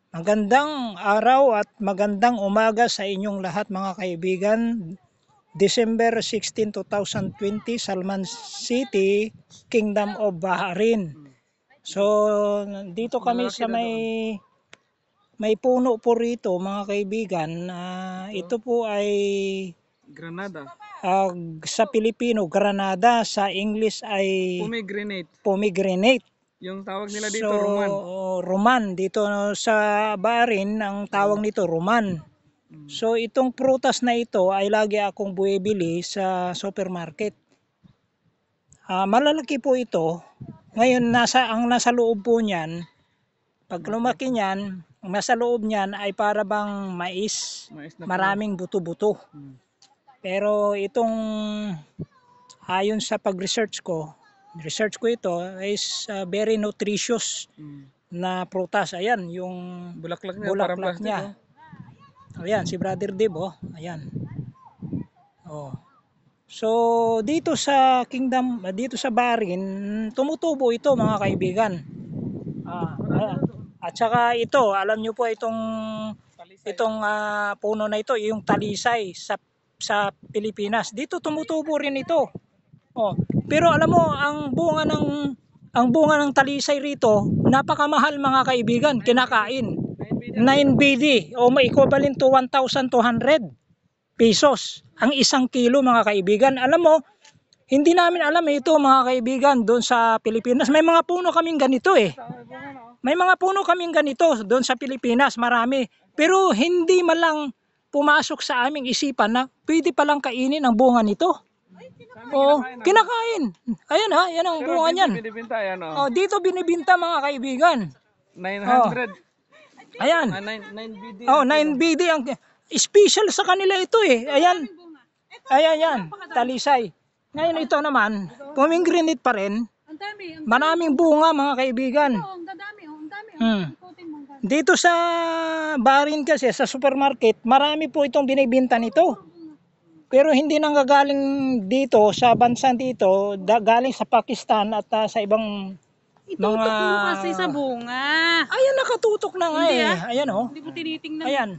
Magandang araw at magandang umaga sa inyong lahat mga kaibigan. December 16, 2020, Salman City, Kingdom of Bahrain. So, dito kami sa may puno po rito mga kaibigan. Ito po ay Granada. sa Pilipino, Granada. Sa English ay pomegranate. Yung tawag nila dito, Roman. Roman. Dito sa Bahrain, ang tawag nito Roman. So itong prutas na ito ay lagi akong buwibili sa supermarket. Malalaki po ito. Ngayon ang nasa loob po niyan, pag lumaki niyan, ang nasa loob niyan ay para bang mais, maraming buto-buto. Pero itong ayon sa pag-research ko ito is very nutritious na prutas. Ayan yung bulaklak niya. Ayan si Brother Dib, ayan. So dito sa Kingdom, dito sa Bahrain, tumutubo ito mga kaibigan. At saka ito, alam nyo po itong puno na ito, yung talisay sa Pilipinas. Dito tumutubo rin ito. Pero alam mo, ang bunga ng talisay rito, napakamahal mga kaibigan, kinakain. 9 BD o may equivalent to 1,200 pesos ang isang kilo mga kaibigan. Alam mo, hindi namin alam ito mga kaibigan doon sa Pilipinas. May mga puno kaming ganito eh. May mga puno kaming ganito doon sa Pilipinas, marami. Pero hindi man lang pumasok sa aming isipan na pwede palang kainin ang bunga nito. Kinakain. Ayan yan ang bunga niyan. Dito binibinta mga kaibigan. 900. Ayan. 9 BD. 9 BD ang special sa kanila ito eh. Ayan. Ayan yan, talisay. Ngayon ito naman, pomegranate pa rin. Maraming bunga mga kaibigan. Dito sa Bahrain kasi sa supermarket, marami po itong binibinta nito. Pero hindi nanggagaling dito sa bansa dito, galing sa Pakistan at sa ibang Itutok mo kasi sa bunga. Ayan, nakatutok na nga eh. Ayan Hindi mo tinitingnan. Ayan.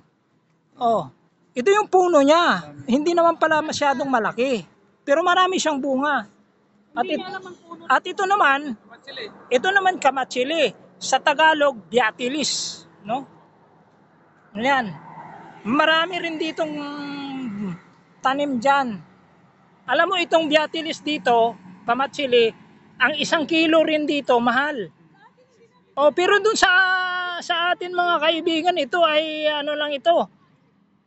Ito yung puno niya. Hindi naman pala masyadong malaki. Pero marami siyang bunga. At ito naman kamatsili. Sa Tagalog, biatilis, no? Ayan. Marami rin ditong tanim diyan. Alam mo itong biatilis dito, kamatsili, ang 1 kilo rin dito mahal. Pero dun sa atin mga kaibigan, ito ay ano lang ito.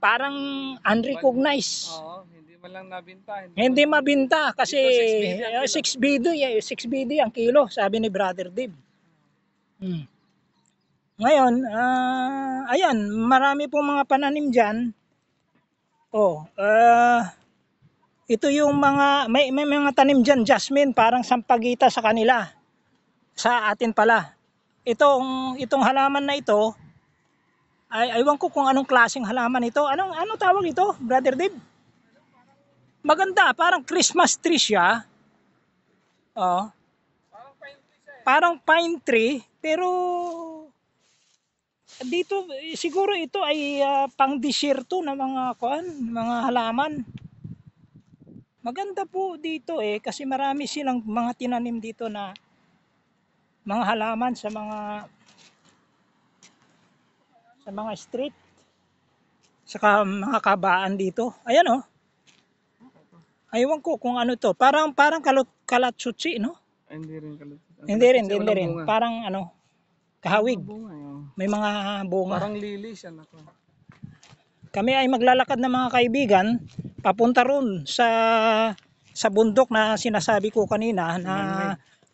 Parang unrecognized. Hindi man lang nabinta. Hindi mabinta kasi 6 BD ang kilo, sabi ni Brother Dib. Ngayon, ayan, marami pong mga pananim diyan. Ito yung may mga tanim diyan, jasmine, parang sampagita sa kanila. Sa atin pala. Itong halaman na ito, ay aywan ko kung anong klaseng halaman ito. Anong tawag ito, Brother Dib? Maganda, parang Christmas tree siya. Parang pine tree, pero dito siguro ito ay pang-disyerto na mga halaman. Maganda po dito kasi marami silang mga tinanim dito na mga halaman sa mga street, saka mga kabaan dito. Ayan aywan ko kung ano to, parang kalatsutsi, no? Hindi rin. Parang kahawig. May mga bunga. Parang lili siya. Kami ay maglalakad ng mga kaibigan papunta ron sa bundok na sinasabi ko kanina na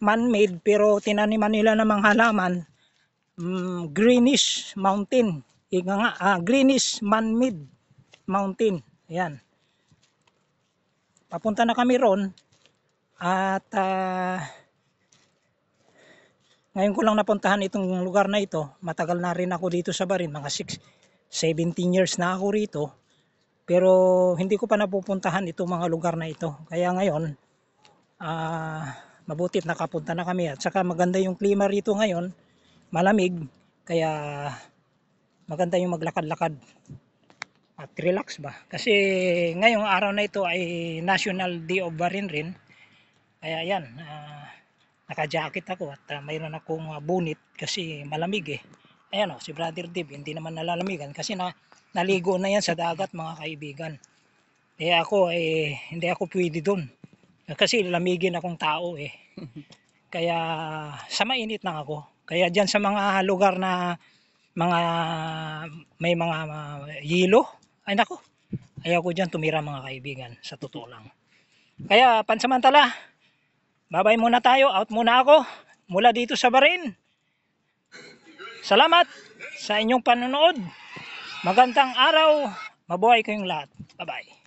man-made, pero tinaniman nila ng mga halaman, greenish mountain. Greenish man-made mountain. Ayan. Papunta na kami ron at ngayon ko lang napuntahan itong lugar na ito. Matagal na rin ako dito sa Bahrain, mga 17 years na ako rito. Pero hindi ko pa napupuntahan itong mga lugar na ito. Kaya ngayon, mabutit nakapunta na kami. At saka maganda yung klima rito ngayon, malamig. Kaya maganda yung maglakad-lakad at relax ba. Kasi ngayong araw na ito ay National Day of Barinrin. Kaya yan, naka-jacket ako at mayroon akong bunit kasi malamig eh. Ayan si Brother Dave, hindi naman nalalamigan kasi naligo na yan sa dagat mga kaibigan. Eh ako hindi ako pwede doon. Kasi lamigin akong tao eh. Kaya sa mainit lang ako. Kaya diyan sa mga lugar na may mga yelo, ay nako, ayaw ko diyan tumira mga kaibigan, sa totoo lang. Kaya pansamantala, babay muna tayo, out muna ako mula dito sa Barin. Salamat sa inyong panonood. Magandang araw, mabuhay kayong lahat. Bye bye.